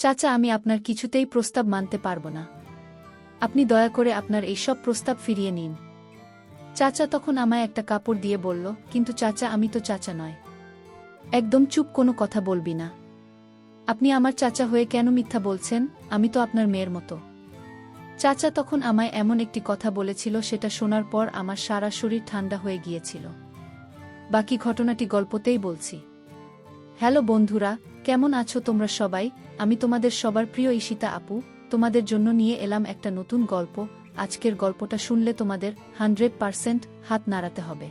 চাচা, আমি আপনার কিছুতেই প্রস্তাব মানতে পারব না। আপনি দয়া করে আপনার এইসব প্রস্তাব ফিরিয়ে নিন। চাচা তখন আমায় একটা কাপড় দিয়ে বলল, কিন্তু চাচা, আমি তো চাচা নয়। একদম চুপ, কোনো কথা বলবি না। আপনি আমার চাচা হয়ে কেন মিথ্যা বলছেন? আমি তো আপনার মেয়ের মতো। চাচা তখন আমায় এমন একটি কথা বলেছিল, সেটা শোনার পর আমার সারা শরীর ঠান্ডা হয়ে গিয়েছিল। বাকি ঘটনাটি গল্পতেই বলছি। হ্যালো বন্ধুরা, কেমন আছো তোমরা সবাই? আমি তোমাদের সবার প্রিয় ঈশিতা আপু, তোমাদের জন্য নিয়ে এলাম একটা নতুন গল্প। আজকের গল্পটা শুনলে তোমাদের 100% হাত নাড়াতে হবে।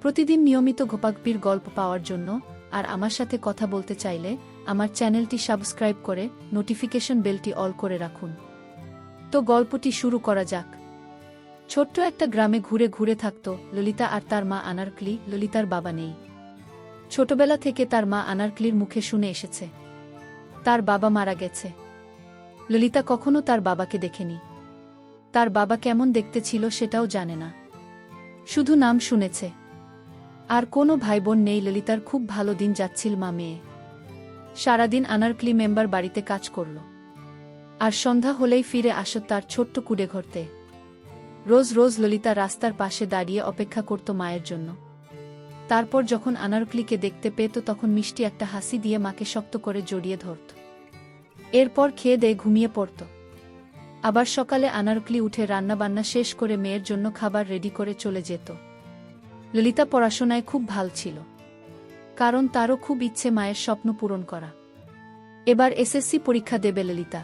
প্রতিদিন নিয়মিত গোপাগপির গল্প পাওয়ার জন্য আর আমার সাথে কথা বলতে চাইলে আমার চ্যানেলটি সাবস্ক্রাইব করে নোটিফিকেশন বেলটি অল করে রাখুন। তো গল্পটি শুরু করা যাক। ছোট্ট একটা গ্রামে ঘুরে ঘুরে থাকত ললিতা আর তার মা আনারকলি। ললিতার বাবা নেই। ছোটবেলা থেকে তার মা আনারকলির মুখে শুনে এসেছে তার বাবা মারা গেছে। ললিতা কখনো তার বাবাকে দেখেনি। তার বাবা কেমন দেখতে ছিল সেটাও জানে না, শুধু নাম শুনেছে। আর কোনো ভাইবোন নেই। ললিতার খুব ভালো দিন যাচ্ছিল মা মেয়ে। সারাদিন আনারকলি মেম্বার বাড়িতে কাজ করল, আর সন্ধ্যা হলেই ফিরে আসত তার ছোট্ট কুড়ে ঘরতে। রোজ রোজ ললিতা রাস্তার পাশে দাঁড়িয়ে অপেক্ষা করত মায়ের জন্য। তারপর যখন আনারকলিকে দেখতে পেত, তখন মিষ্টি একটা হাসি দিয়ে মাকে শক্ত করে জড়িয়ে ধরত। এরপর খেয়ে দিয়ে ঘুমিয়ে পড়ত। আবার সকালে আনারকলি উঠে রান্নাবান্না শেষ করে মেয়ের জন্য খাবার রেডি করে চলে যেত। ললিতা পড়াশোনায় খুব ভাল ছিল, কারণ তারও খুব ইচ্ছে মায়ের স্বপ্ন পূরণ করা। এবার এসএসসি পরীক্ষা দেবে ললিতা,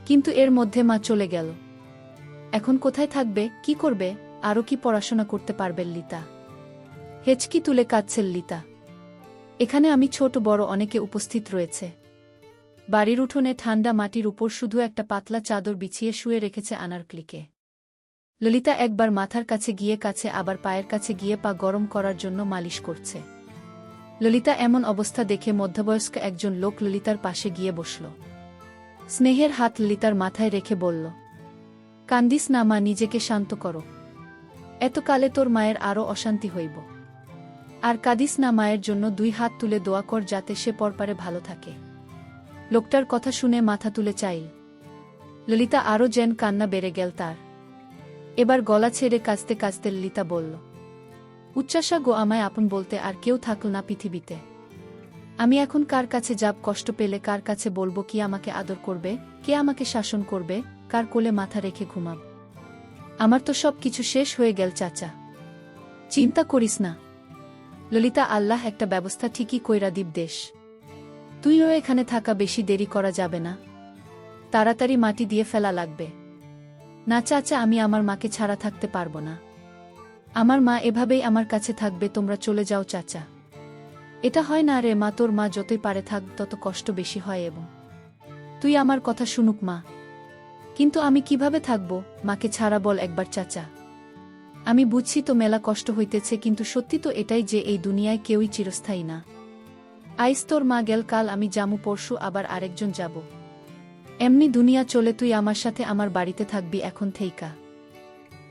কিন্তু এর মধ্যে মা চলে গেল। এখন কোথায় থাকবে, কি করবে, আরও কি পড়াশোনা করতে পারবে ললিতা? হেঁচকি তুলে কাঁদছে ললিতা। এখানে আমি ছোট বড় অনেকে উপস্থিত রয়েছে। বাড়ির উঠোনে ঠান্ডা মাটির উপর শুধু একটা পাতলা চাদর বিছিয়ে শুয়ে রেখেছে আনারকলিকে। ললিতা একবার মাথার কাছে গিয়ে কাছে, আবার পায়ের কাছে গিয়ে পা গরম করার জন্য মালিশ করছে। ললিতা এমন অবস্থা দেখে মধ্যবয়স্ক একজন লোক ললিতার পাশে গিয়ে বসল। স্নেহের হাত ললিতার মাথায় রেখে বলল, কান্দিস না মা, নিজেকে শান্ত করো। এতকালে তোর মায়ের আরও অশান্তি হইব। আর কাঁদিস না, মায়ের জন্য 2 হাত তুলে দোয়া কর যাতে সে পরপারে ভালো থাকে। লোকটার কথা শুনে মাথা তুলে চাইল ললিতা। আরও যেন কান্না বেড়ে গেল তার। এবার গলা ছেড়ে কাঁদতে কাঁদতে ললিতা বলল, উচ্চাসা গো, আমায় আপন বলতে আর কেউ থাকল না পৃথিবীতে। আমি এখন কার কাছে যাব? কষ্ট পেলে কার কাছে বলবো? কি আমাকে আদর করবে? কে আমাকে শাসন করবে? কার কোলে মাথা রেখে ঘুমাব? আমার তো সব কিছু শেষ হয়ে গেল চাচা। চিন্তা করিস না ললিতা, আল্লাহ একটা ব্যবস্থা ঠিকই কইরা দিব দেশ। তুইও এখানে থাকা বেশি দেরি করা যাবে না, তাড়াতাড়ি মাটি দিয়ে ফেলা লাগবে। না চাচা, আমি আমার মাকে ছাড়া থাকতে পারবো না। আমার মা এভাবেই আমার কাছে থাকবে, তোমরা চলে যাও চাচা। এটা হয় না রে মা, তোর মা যতই পারে থাক, তত কষ্ট বেশি হয়। এবং তুই আমার কথা শুনুক মা। কিন্তু আমি কিভাবে থাকব মাকে ছাড়া, বল একবার চাচা। আমি বুঝছি তো মেলা কষ্ট হইতেছে, কিন্তু সত্যি তো এটাই যে এই দুনিয়ায় কেউই চিরস্থায়ী না। আইস তোর মা গেল, কাল আমি যামু, পরশু আবার আরেকজন যাব। এমনি দুনিয়া চলে। তুই আমার সাথে আমার বাড়িতে থাকবি এখন থেইকা।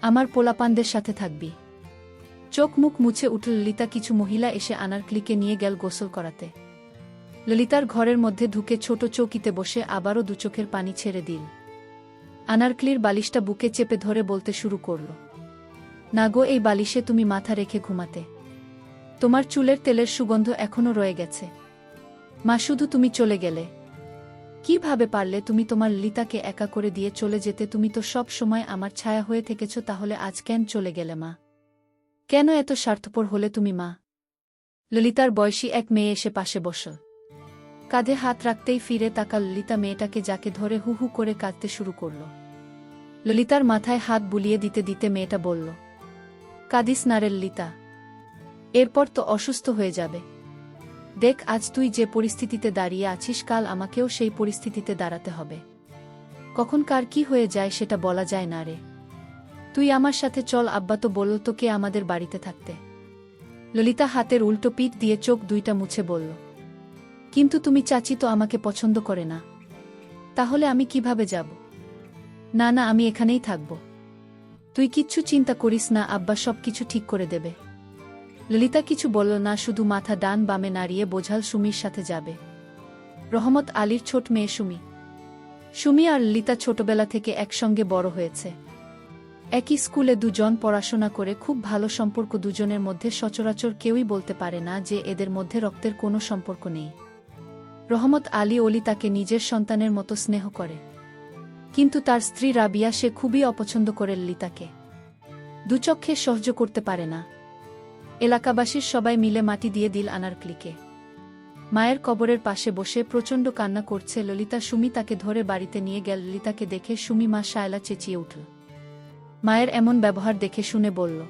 আমার পোলাপানদের সাথে থাকবি। চোখ মুখ মুছে উঠল ললিতা। কিছু মহিলা এসে আনারকলিকে নিয়ে গেল গোসল করাতে। ললিতার ঘরের মধ্যে ঢুকে ছোট চৌকিতে বসে আবারও 2 চোখের পানি ছেড়ে দিল। আনারকলির বালিশটা বুকে চেপে ধরে বলতে শুরু করল, না গো, এই বালিশে তুমি মাথা রেখে ঘুমাতে। তোমার চুলের তেলের সুগন্ধ এখনো রয়ে গেছে। মা, শুধু তুমি চলে গেলে। কিভাবে পারলে তুমি তোমার ললিতাকে একা করে দিয়ে চলে যেতে? তুমি তো সব সময় আমার ছায়া হয়ে থেকেছ, তাহলে আজ কেন চলে গেলে মা? কেন এত স্বার্থপর হলে তুমি মা? ললিতার বয়সী এক মেয়ে এসে পাশে বসল। কাঁধে হাত রাখতেই ফিরে তাকাল ললিতা মেয়েটাকে, যাকে ধরে হু হু করে কাঁদতে শুরু করল। ললিতার মাথায় হাত বুলিয়ে দিতে দিতে মেয়েটা বলল, কাঁদিস না রে ললিতা, এরপর তো অসুস্থ হয়ে যাবে। দেখ, আজ তুই যে পরিস্থিতিতে দাঁড়িয়ে আছিস, কাল আমাকেও সেই পরিস্থিতিতে দাঁড়াতে হবে। কখন কার কি হয়ে যায় সেটা বলা যায় না রে। তুই আমার সাথে চল, আব্বা তো বলল তোকে আমাদের বাড়িতে থাকতে। ললিতা হাতের উল্টো পিঠ দিয়ে চোখ 2টা মুছে বলল, কিন্তু তুমি চাচি তো আমাকে পছন্দ করে না। তাহলে আমি কিভাবে যাব? না না, আমি এখানেই থাকব। তুই কিচ্ছু চিন্তা করিস না, আব্বা সব কিছু ঠিক করে দেবে। ললিতা কিছু বলল না, শুধু মাথা ডান বামে নাড়িয়ে বোঝাল সুমির সাথে যাবে। রহমত আলীর ছোট মেয়ে সুমি। সুমি আর ললিতা ছোটবেলা থেকে একসঙ্গে বড় হয়েছে। একই স্কুলে দুজন পড়াশোনা করে খুব ভালো সম্পর্ক। দুজনের মধ্যে সচরাচর কেউই বলতে পারে না যে এদের মধ্যে রক্তের কোনো সম্পর্ক নেই। রহমত আলী ললিতাকে নিজের সন্তানের মতো স্নেহ করে, কিন্তু তার স্ত্রী রাবিয়া সে খুবই অপছন্দ করে ললিতাকে। দুচক্ষে সহ্য করতে পারে না। এলাকাবাসীর সবাই মিলে মাটি দিয়ে দিল আনার ক্লিকে। মায়ের কবরের পাশে বসে প্রচণ্ড কান্না করছে ললিতা। সুমি তাকে ধরে বাড়িতে নিয়ে গেল। ললিতাকে দেখে সুমি মা শায়লা চেঁচিয়ে উঠল। মায়ের এমন ব্যবহার দেখে শুনে বলল,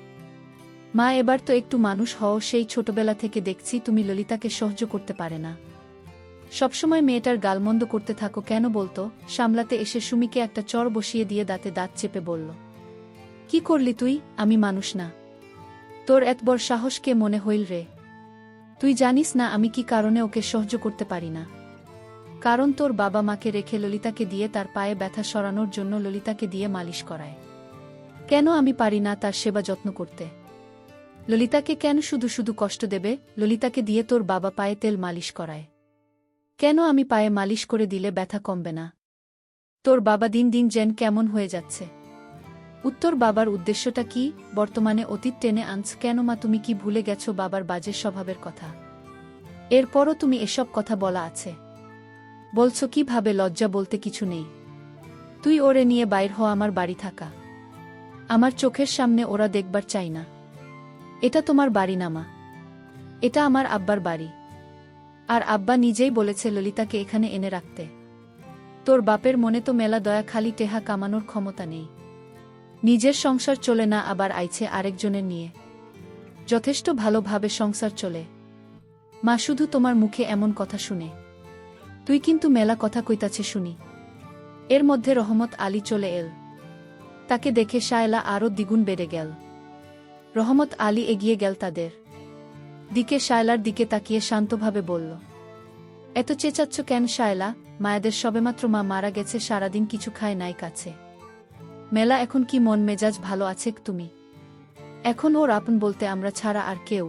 মা এবার তো একটু মানুষ হও। সেই ছোটবেলা থেকে দেখছি তুমি ললিতাকে সহ্য করতে পারে না, সবসময় মেয়েটার গালমন্দ করতে থাকো কেন বলতো? সামলাতে এসে সুমিকে একটা চড় বসিয়ে দিয়ে দাঁতে দাঁত চেপে বলল, কি করলি তুই? আমি মানুষ না? তোর এত বড় সাহস কে মনে হইল রে? তুই জানিস না আমি কি কারণে ওকে সহ্য করতে পারি না? কারণ তোর বাবা মাকে রেখে ললিতাকে দিয়ে তার পায়ে ব্যথা সরানোর জন্য ললিতাকে দিয়ে মালিশ করায়। কেন আমি পারি না তার সেবা যত্ন করতে? ললিতাকে কেন শুধু শুধু কষ্ট দেবে? ললিতাকে দিয়ে তোর বাবা পায়ে তেল মালিশ করায়, কেন আমি পায়ে মালিশ করে দিলে ব্যথা কমবে না? তোর বাবা দিন দিন যেন কেমন হয়ে যাচ্ছে। উত্তর বাবার উদ্দেশ্যটা কি? বর্তমানে অতীত টেনে আনছ কেন মা? তুমি কি ভুলে গেছো বাবার বাজে স্বভাবের কথা? এরপরও তুমি এসব কথা বলা আছে বলছো কিভাবে? লজ্জা বলতে কিছু নেই? তুই ওরে নিয়ে বাইর হ আমার বাড়ি থাকা। আমার চোখের সামনে ওরা দেখবার চাই না। এটা তোমার বাড়ি না মা, এটা আমার আব্বার বাড়ি। আর আব্বা নিজেই বলেছে ললিতাকে এখানে এনে রাখতে। তোর বাপের মনে তো মেলা দয়া, খালি টেহা কামানোর ক্ষমতা নেই। নিজের সংসার চলে না, আবার আইছে আরেকজনের নিয়ে। যথেষ্ট ভালোভাবে সংসার চলে মা, শুধু তোমার মুখে এমন কথা শুনে। তুই কিন্তু মেলা কথা কইতাছে শুনি। এর মধ্যে রহমত আলী চলে এল। তাকে দেখে শায়লা আরও দ্বিগুণ বেড়ে গেল। রহমত আলী এগিয়ে গেল তাদের দিকে। শায়লার দিকে তাকিয়ে শান্তভাবে বলল, এত চেঁচাচ্ছ কেন শায়লা? মায়েদের সবেমাত্র মা মারা গেছে, সারাদিন কিছু খায় নাই কাছে। মেলা এখন কি মন মেজাজ ভালো আছে তুমি? এখন ওর আপন বলতে আমরা ছাড়া আর কেউ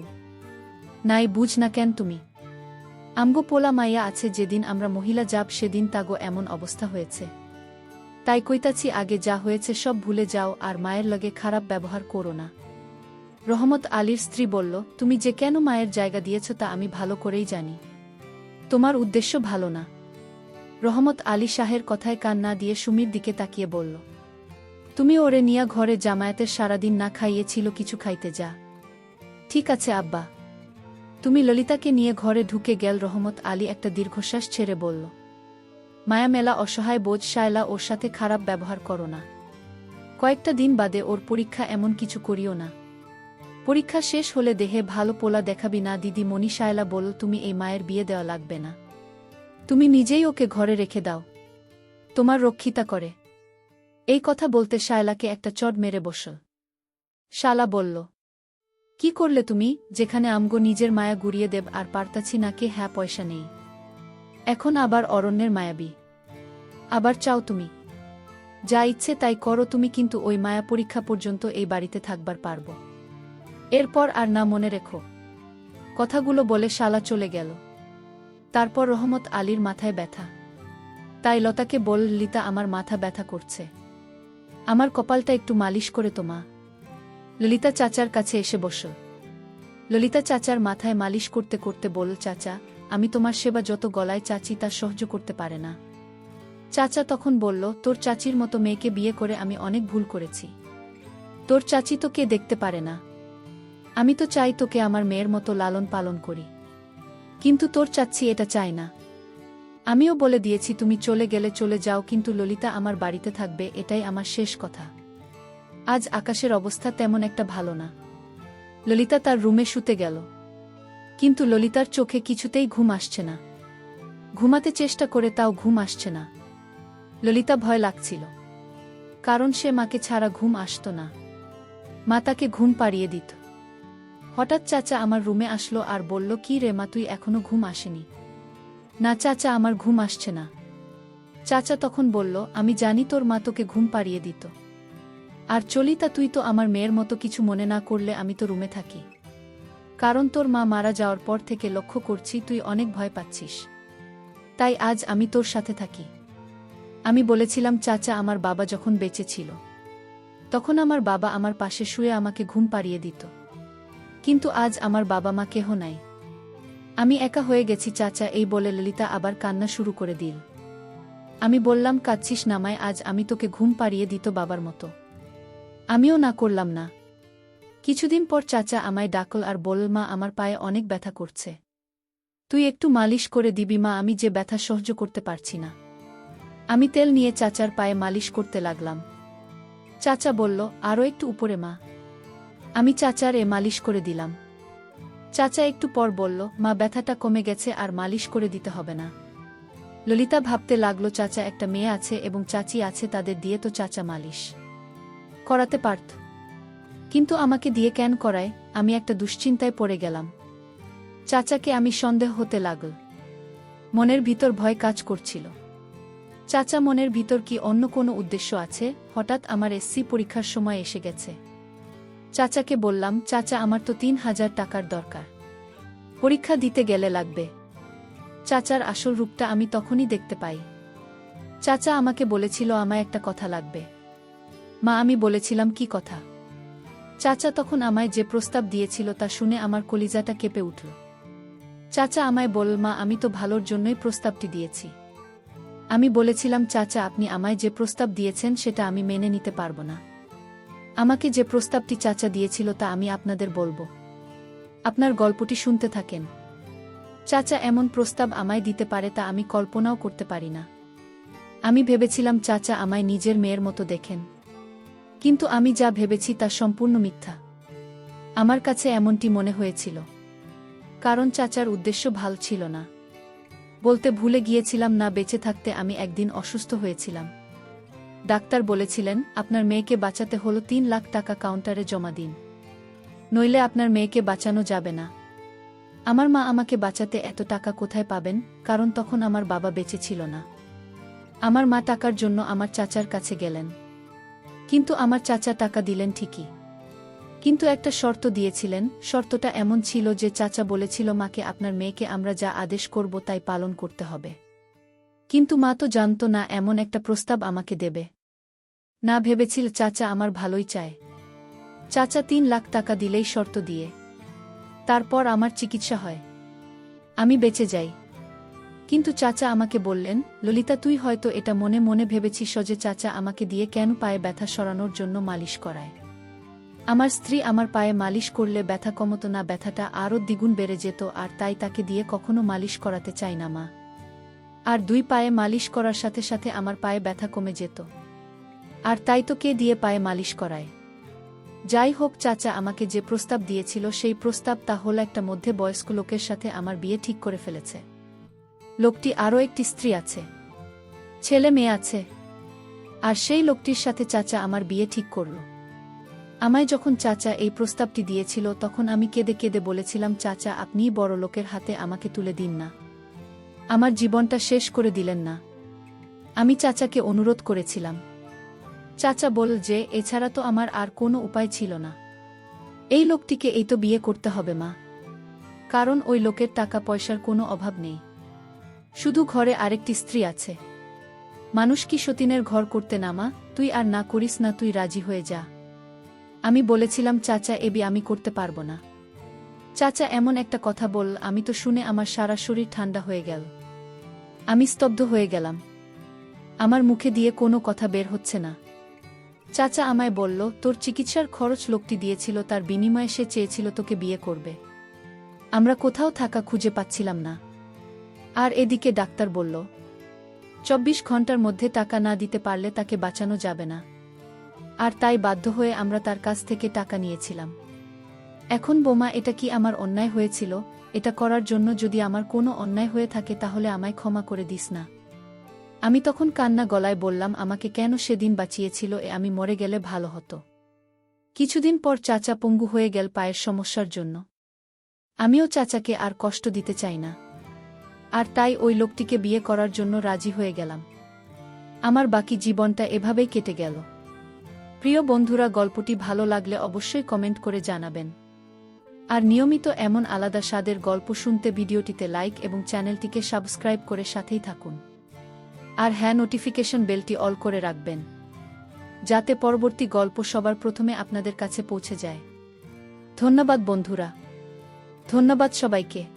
নাই, বুঝ না কেন তুমি? আমগো পোলা মাইয়া আছে, যেদিন আমরা মহিলা যাব সেদিন তাগো এমন অবস্থা হয়েছে। তাই কইতাছি আগে যা হয়েছে সব ভুলে যাও আর মায়ের লগে খারাপ ব্যবহার করো না। রহমত আলীর স্ত্রী বলল, তুমি যে কেন মায়ের জায়গা দিয়েছ তা আমি ভালো করেই জানি। তোমার উদ্দেশ্য ভালো না। রহমত আলী শাহের কথায় কান না দিয়ে সুমির দিকে তাকিয়ে বলল, তুমি ওরে নিয়া ঘরে জামায়াতের সারাদিন না খাইয়েছিল, কিছু খাইতে যা। ঠিক আছে আব্বা। তুমি ললিতাকে নিয়ে ঘরে ঢুকে গেল। রহমত আলী একটা দীর্ঘশ্বাস ছেড়ে বলল, মায়া মেলা অসহায় বোঝ শায়লা, ওর সাথে খারাপ ব্যবহার করো না। কয়েকটা দিন বাদে ওর পরীক্ষা, এমন কিছু করিও না। পরীক্ষা শেষ হলে দেহে ভালো পোলা দেখাবি না দিদি মনি। শায়লা বলল, তুমি এই মায়ের বিয়ে দেওয়া লাগবে না, তুমি নিজেই ওকে ঘরে রেখে দাও, তোমার রক্ষিতা করে। এই কথা বলতে শায়লাকে একটা চড় মেরে বসল। শালা বলল, কি করলে তুমি? যেখানে আমগো নিজের মায়া গুড়িয়ে দেব আর পারতাছি না কে? হ্যাঁ, পয়সা নেই, এখন আবার অরণ্যের মায়াবী আবার চাও তুমি? যা ইচ্ছে তাই করো তুমি, কিন্তু ওই মায়া পরীক্ষা পর্যন্ত এই বাড়িতে থাকবার পারব, এরপর আর না, মনে রেখো। কথাগুলো বলে শালা চলে গেল। তারপর রহমত আলীর মাথায় ব্যথা, তাই লতাকে বল, ললিতা আমার মাথা ব্যথা করছে, আমার কপালটা একটু মালিশ করে তো মা। ললিতা চাচার কাছে এসে বসল। ললিতা চাচার মাথায় মালিশ করতে করতে বলল, চাচা আমি তোমার সেবা যত গলায় চাচি তা সহ্য করতে পারে না। চাচা তখন বলল, তোর চাচির মতো মেয়েকে বিয়ে করে আমি অনেক ভুল করেছি। তোর চাচি তো কে দেখতে পারে না। আমি তো চাই তোকে আমার মেয়ের মতো লালন পালন করি, কিন্তু তোর চাচ্ছি এটা চাই না। আমিও বলে দিয়েছি তুমি চলে গেলে চলে যাও, কিন্তু ললিতা আমার বাড়িতে থাকবে, এটাই আমার শেষ কথা। আজ আকাশের অবস্থা তেমন একটা ভালো না। ললিতা তার রুমে শুতে গেল, কিন্তু ললিতার চোখে কিছুতেই ঘুম আসছে না। ঘুমাতে চেষ্টা করে তাও ঘুম আসছে না। ললিতা ভয় লাগছিল, কারণ সে মাকে ছাড়া ঘুম আসত না। মা তাকে ঘুম পাড়িয়ে দিত। হঠাৎ চাচা আমার রুমে আসলো আর বলল, কি রে মা, তুই এখনো ঘুম আসেনি? না চাচা, আমার ঘুম আসছে না। চাচা তখন বলল, আমি জানি তোর মা তোকে ঘুম পাড়িয়ে দিত। আর চলিতা, তুই তো আমার মেয়ের মতো কিছু মনে না করলে আমি তো রুমে থাকি, কারণ তোর মা মারা যাওয়ার পর থেকে লক্ষ্য করছি তুই অনেক ভয় পাচ্ছিস। তাই আজ আমি তোর সাথে থাকি। আমি বলেছিলাম চাচা আমার বাবা যখন বেঁচে ছিল তখন আমার বাবা আমার পাশে শুয়ে আমাকে ঘুম পাড়িয়ে দিত, কিন্তু আজ আমার বাবা মা কেহ নাই, আমি একা হয়ে গেছি চাচা। এই বলে ললিতা আবার কান্না শুরু করে দিল। আমি বললাম, কাঁদছিস নামায়, আজ আমি তোকে ঘুম পাড়িয়ে দিত বাবার মতো। আমিও না করলাম না। কিছুদিন পর চাচা আমায় ডাকল আর বলল, মা আমার পায়ে অনেক ব্যথা করছে, তুই একটু মালিশ করে দিবি মা, আমি যে ব্যথা সহ্য করতে পারছি না। আমি তেল নিয়ে চাচার পায়ে মালিশ করতে লাগলাম। চাচা বলল, আরও একটু উপরে মা। আমি চাচার মালিশ করে দিলাম। চাচা একটু পর বলল, মা ব্যথাটা কমে গেছে, আর মালিশ করে দিতে হবে না। ললিতা ভাবতে লাগলো, চাচা একটা মেয়ে আছে এবং চাচি আছে, তাদের দিয়ে তো চাচা মালিশ করাতে পারত, কিন্তু আমাকে দিয়ে কেন করায়? আমি একটা দুশ্চিন্তায় পড়ে গেলাম। চাচাকে আমি সন্দেহ হতে লাগল। মনের ভিতর ভয় কাজ করছিল। চাচা মনের ভিতর কি অন্য কোনো উদ্দেশ্য আছে? হঠাৎ আমার এসসি পরীক্ষার সময় এসে গেছে। চাচাকে বললাম, চাচা আমার তো ৩,০০০ টাকার দরকার, পরীক্ষা দিতে গেলে লাগবে। চাচার আসল রূপটা আমি তখনই দেখতে পাই। চাচা আমাকে বলেছিল আমায় একটা কথা লাগবে। মা, আমি বলেছিলাম, কি কথা? চাচা তখন আমায় যে প্রস্তাব দিয়েছিল তা শুনে আমার কলিজাটা কেঁপে উঠল। চাচা আমায় বলল, মা আমি তো ভালোর জন্যই প্রস্তাবটি দিয়েছি। আমি বলেছিলাম, চাচা আপনি আমায় যে প্রস্তাব দিয়েছেন সেটা আমি মেনে নিতে পারব না। আমাকে যে প্রস্তাবটি চাচা দিয়েছিল তা আমি আপনাদের বলবো, আপনার গল্পটি শুনতে থাকেন। চাচা এমন প্রস্তাব আমায় দিতে পারে তা আমি কল্পনাও করতে পারি না। আমি ভেবেছিলাম চাচা আমায় নিজের মেয়ের মতো দেখেন, কিন্তু আমি যা ভেবেছি তা সম্পূর্ণ মিথ্যা। আমার কাছে এমনটি মনে হয়েছিল, কারণ চাচার উদ্দেশ্য ভালো ছিল না। বলতে ভুলে গিয়েছিলাম, না বেঁচে থাকতে আমি একদিন অসুস্থ হয়েছিলাম। ডাক্তার বলেছিলেন, আপনার মেয়েকে বাঁচাতে হলো ৩ লাখ টাকা কাউন্টারে জমা দিন, নইলে আপনার মেয়েকে বাঁচানো যাবে না। আমার মা আমাকে বাঁচাতে এত টাকা কোথায় পাবেন, কারণ তখন আমার বাবা বেঁচে ছিল না। আমার মা টাকার জন্য আমার চাচার কাছে গেলেন, কিন্তু আমার চাচা টাকা দিলেন ঠিকই, কিন্তু একটা শর্ত দিয়েছিলেন। শর্তটা এমন ছিল যে চাচা বলেছিল, মাকে আপনার মেয়েকে আমরা যা আদেশ করব তাই পালন করতে হবে। কিন্তু মা তো জানত না এমন একটা প্রস্তাব আমাকে দেবে। না ভেবেছিল চাচা আমার ভালোই চায়। চাচা ৩ লাখ টাকা দিলেই শর্ত দিয়ে তারপর আমার চিকিৎসা হয়, আমি বেঁচে যাই। কিন্তু চাচা আমাকে বললেন, ললিতা তুই হয়তো এটা মনে মনে ভেবেছিস যে চাচা আমাকে দিয়ে কেন পায়ে ব্যথা সরানোর জন্য মালিশ করায়। আমার স্ত্রী আমার পায়ে মালিশ করলে ব্যথা কমতো না, ব্যথাটা আরও দ্বিগুণ বেড়ে যেত, আর তাই তাকে দিয়ে কখনো মালিশ করাতে চাই না মা। আর 2 পায়ে মালিশ করার সাথে সাথে আমার পায়ে ব্যথা কমে যেত, আর তাই তো কে দিয়ে পায়ে মালিশ করায়। যাই হোক, চাচা আমাকে যে প্রস্তাব দিয়েছিল সেই প্রস্তাব তা হল একটা মধ্যবয়স্ক লোকের সাথে আমার বিয়ে ঠিক করে ফেলেছে। লোকটি আরও একটি স্ত্রী আছে, ছেলে মেয়ে আছে, আর সেই লোকটির সাথে চাচা আমার বিয়ে ঠিক করল। আমায় যখন চাচা এই প্রস্তাবটি দিয়েছিল তখন আমি কেঁদে কেঁদে বলেছিলাম, চাচা আপনিই বড় লোকের হাতে আমাকে তুলে দিন না, আমার জীবনটা শেষ করে দিলেন না। আমি চাচাকে অনুরোধ করেছিলাম। চাচা বলল যে এছাড়া তো আমার আর কোনো উপায় ছিল না। এই লোকটিকে এই তো বিয়ে করতে হবে মা, কারণ ওই লোকের টাকা পয়সার কোনো অভাব নেই, শুধু ঘরে আরেকটি স্ত্রী আছে। মানুষ কি সতীনের ঘর করতে না মা? তুই আর না করিস না, তুই রাজি হয়ে যা। আমি বলেছিলাম, চাচা এ বিয়ে আমি করতে পারবো না। চাচা এমন একটা কথা বলল, আমি তো শুনে আমার সারা শরীর ঠান্ডা হয়ে গেল। আমি স্তব্ধ হয়ে গেলাম, আমার মুখে দিয়ে কোনো কথা বের হচ্ছে না। চাচা আমায় বলল, তোর চিকিৎসার খরচ লোকটি দিয়েছিল, তার বিনিময়ে সে চেয়েছিল তোকে বিয়ে করবে। আমরা কোথাও থাকা খুঁজে পাচ্ছিলাম না। আর এদিকে ডাক্তার বলল 24 ঘন্টার মধ্যে টাকা না দিতে পারলে তাকে বাঁচানো যাবে না। আর তাই বাধ্য হয়ে আমরা তার কাছ থেকে টাকা নিয়েছিলাম। এখন বোমা, এটা কি আমার অন্যায় হয়েছিল? এটা করার জন্য যদি আমার কোনো অন্যায় হয়ে থাকে তাহলে আমায় ক্ষমা করে দিস না। আমি তখন কান্না গলায় বললাম, আমাকে কেন সেদিন বাঁচিয়েছিল, আমি মরে গেলে ভালো হতো। কিছুদিন পর চাচা পঙ্গু হয়ে গেল পায়ের সমস্যার জন্য। আমিও চাচাকে আর কষ্ট দিতে চাই না, আর তাই ওই লোকটিকে বিয়ে করার জন্য রাজি হয়ে গেলাম। আমার বাকি জীবনটা এভাবেই কেটে গেল। প্রিয় বন্ধুরা, গল্পটি ভালো লাগলে অবশ্যই কমেন্ট করে জানাবেন। আর নিয়মিত এমন আলাদা স্বাদের গল্প শুনতে ভিডিওটিতে লাইক এবং চ্যানেলটিকে সাবস্ক্রাইব করে সাথেই থাকুন। আর হ্যাঁ, নোটিফিকেশন বেলটি অল করে রাখবেন, যাতে পরবর্তী গল্প সবার প্রথমে আপনাদের কাছে পৌঁছে যায়। ধন্যবাদ বন্ধুরা, ধন্যবাদ সবাইকে।